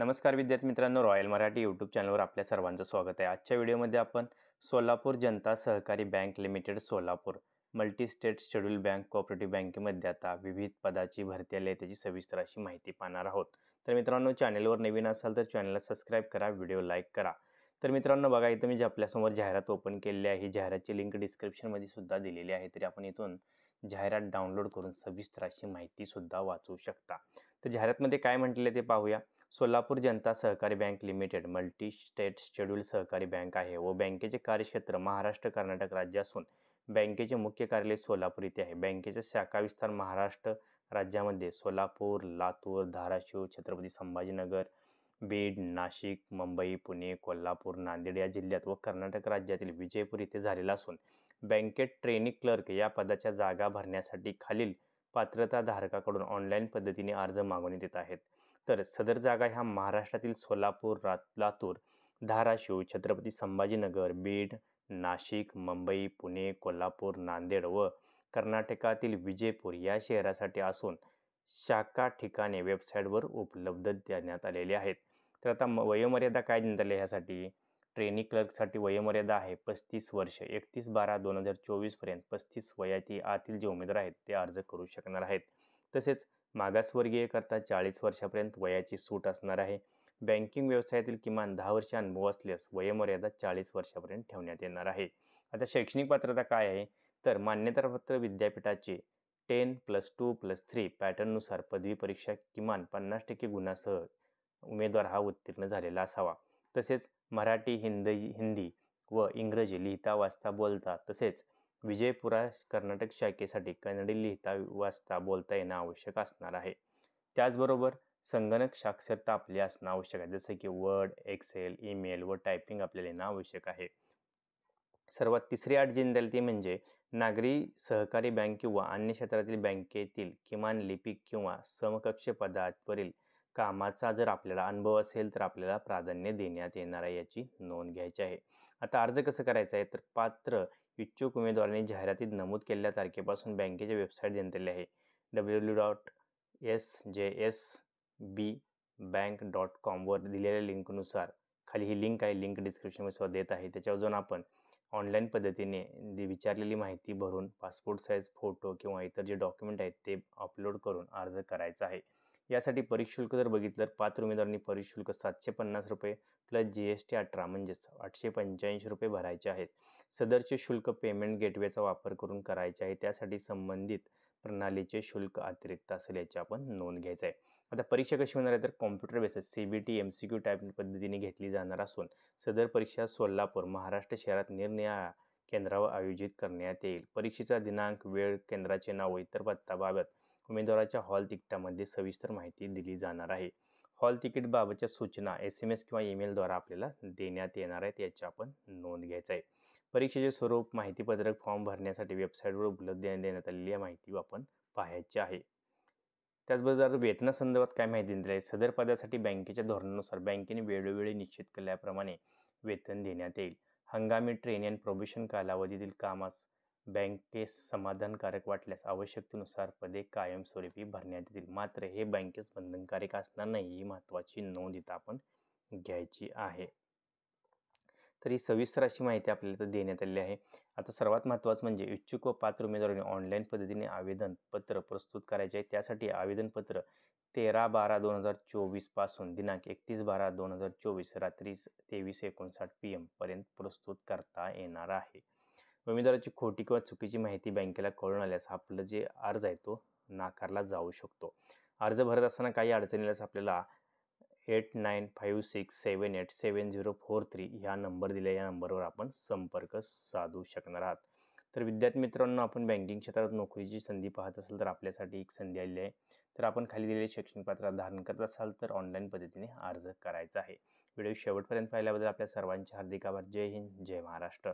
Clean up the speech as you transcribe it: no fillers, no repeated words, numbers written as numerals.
नमस्कार विद्यार्थी मित्रांनो, रॉयल मराठी यूट्यूब चॅनलवर आपल्या सर्वांचं स्वागत आहे. आजच्या व्हिडिओमध्ये आपण सोलापूर जनता सहकारी bank limited Solapur multi state schedule bank cooperative बँकेमध्ये आता विविध पदाची भरती आली आहे, त्याची सविस्तर अशी माहिती पाहणार आहोत. तर मित्रांनो, चॅनलवर नवीन असाल तर चॅनलला सबस्क्राईब करा, व्हिडिओ लाईक करा. तर मित्रांनो बघा, इथं मी आपल्यासमोर जाहिरात ओपन केलेली आहे. ही जाहिरातची लिंक डिस्क्रिप्शनमध्ये सुद्धा दिलेली आहे, तरी आपण इथून जाहिरात डाउनलोड करून सविस्तर अशी माहिती सुद्धा वाचू शकता. तर जाहिरातमध्ये काय म्हटले ते पाहूया. सोलापूर जनता सहकारी bank limited multi state schedule सहकारी बँक आहे व बँकेचे कार्यक्षेत्र महाराष्ट्र कर्नाटक राज्य असून बँकेचे मुख्य कार्यालय सोलापूर येथे आहे. बँकेचे शाखा विस्तार महाराष्ट्र राज्यामध्ये सोलापूर, लातूर, धाराशिव, छत्रपती संभाजीनगर, बीड, नाशिक, मुंबई, पुणे, कोल्हापूर, नांदेड या जिल्ह्यात व कर्नाटक राज्यातील विजयपूर येथे झालेला असून बँकेत ट्रेनिंग क्लर्क या पदाच्या जागा भरण्यासाठी खालील पात्रता धारकाकडून ऑनलाईन पद्धतीने अर्ज मागवण्यात येत आहेत. तर सदर जागा ह्या महाराष्ट्रातील सोलापूर, लातूर, धाराशिव, छत्रपती संभाजीनगर, बीड, नाशिक, मुंबई, पुणे, कोल्हापूर, नांदेड व कर्नाटकातील विजयपूर या शहरासाठी असून शाखा ठिकाणे वेबसाईटवर उपलब्ध देण्यात आलेले आहेत. तर आता वयोमर्यादा काय देण्यात आली ह्यासाठी? ट्रेनिंग क्लर्कसाठी वयोमर्यादा आहे 35 वर्ष. 31/12/2024 पर्यंत 35 वयाची आतील जे उमेदवार आहेत ते अर्ज करू शकणार आहेत. तसेच मागासवर्गीय करता 40 वर्षापर्यंत वयाची सूट असणार आहे. बँकिंग व्यवसायातील किमान 10 वर्ष अनुभव असल्यास वयोमर्यादा 40 वर्षापर्यंत ठेवण्यात येणार आहे. आता शैक्षणिक पात्रता काय आहे? तर मान्यताप्राप्त विद्यापीठाचे 10+2+3 पॅटर्ननुसार पदवी परीक्षा किमान 50% गुणांसह उमेदवार हा उत्तीर्ण झालेला असावा. तसेच मराठी, हिंदी व इंग्रजी लिहिता वाचता बोलता तसेच विजयपुरा कर्नाटक शाखेसाठी कन्नडी लिहिता वाचता बोलता येणं आवश्यक असणार आहे. त्याचबरोबर संगणक साक्षरता आपली असणं आवश्यक आहे, जसे की वर्ड, एक्सेल, ईमेल व टायपिंग आपल्याला येणं आवश्यक आहे. सर्वात तिसरी अट जी द्याल ती म्हणजे नागरी सहकारी बँक किंवा अन्य क्षेत्रातील बँकेतील किमान लिपिक किंवा समकक्ष पदावरील कामाचा जर आपल्याला अनुभव असेल तर आपल्याला प्राधान्य देण्यात येणार आहे, याची नोंद घ्यायची आहे. आता अर्ज कसं करायचा आहे? तर पात्र इच्छुक उमेदवारांनी जाहिरातीत नमूद केलेल्या तारखेपासून बँकेच्या वेबसाईट देण्यात आली आहे www.sjsbbank.com वर दिलेल्या लिंकनुसार खाली ही लिंक आहे, लिंक डिस्क्रिप्शनमध्ये देत आहे, त्याच्यावर जाऊन आपण ऑनलाईन पद्धतीने विचारलेली माहिती भरून पासपोर्ट साईज फोटो किंवा इतर जे डॉक्युमेंट आहेत ते अपलोड करून अर्ज करायचा आहे. यासाठी परीक्षा शुल्क जर बघितलं तर पात्र उमेदवारांनी परीक्षा शुल्क 750 रुपये प्लस GST 18 म्हणजेच 885 रुपये भरायचे आहेत. सदरचे शुल्क पेमेंट गेटवेचा वापर करून करायचे आहे. त्यासाठी संबंधित प्रणालीचे शुल्क अतिरिक्त असेल, याची आपण नोंद घ्यायची आहे. आता परीक्षा कशी होणार आहे? तर computer basis CBT MCQ type पद्धतीने घेतली जाणार असून सदर परीक्षा सोलापूर महाराष्ट्र शहरात निरनिराळ्या केंद्रावर आयोजित करण्यात येईल. परीक्षेचा दिनांक, वेळ, केंद्राचे नाव, इतर पत्ताबाबत उमेदवाराच्या हॉल तिकिटामध्ये सविस्तर माहिती दिली जाणार आहे. हॉल तिकीटबाबतच्या सूचना SMS किंवा ईमेलद्वारा आपल्याला देण्यात येणार आहेत, याची आपण नोंद घ्यायची आहे. परीक्षेचे स्वरूप, माहितीपत्रक, फॉर्म भरण्यासाठी वेबसाईटवर उपलब्ध देण्यात आलेली माहिती आपण पाहायची आहे. त्याचबरोबर वेतनासंदर्भात काय माहिती दिली आहे? सदर पदासाठी बँकेच्या धोरणानुसार बँकेने वेळोवेळी निश्चित केल्याप्रमाणे वेतन देण्यात येईल. हंगामी ट्रेनिंग आणि प्रोबेशन कालावधीतील कामास बँकेस समाधानकारक वाटल्यास आवश्यकतेनुसार पदे कायमस्वरूपी भरण्यात येतील. मात्र हे बँकेस बंधनकारक असणार नाही, ही महत्त्वाची नोंद इथं आपण घ्यायची आहे. तर ही सविस्तर अशी माहिती आपल्याला इथं देण्यात आलेली आहे. आता सर्वात महत्त्वाचं म्हणजे इच्छुक व पात्र उमेदवारांनी ऑनलाईन पद्धतीने आवेदन पत्र प्रस्तुत करायचे आहे. त्यासाठी आवेदनपत्र 13/12/2024 पासून दिनांक 31/12/2024 रात्री 23:59 PM पर्यंत प्रस्तुत करता येणार आहे. उमेदवाराची खोटी किंवा चुकीची माहिती बँकेला कळून आल्यास आपलं जे अर्ज आहे तो नाकारला जाऊ शकतो. अर्ज भरत असताना काही अडचणी आल्यास आपल्याला 8956787043 ह्या नंबर दिला, या नंबरवर आपण संपर्क साधू शकणार आहात. तर विद्यार्थी मित्रांनो, आपण बँकिंग क्षेत्रात नोकरीची संधी पाहत असाल तर आपल्यासाठी एक संधी आलेली आहे. तर आपण खाली दिलेले शैक्षणिक पात्रता धारण करत असाल तर ऑनलाईन पद्धतीने अर्ज करायचा आहे. व्हिडिओ शेवटपर्यंत पाहिल्याबद्दल आपल्या सर्वांचे हार्दिक आभार. जय हिंद, जय महाराष्ट्र.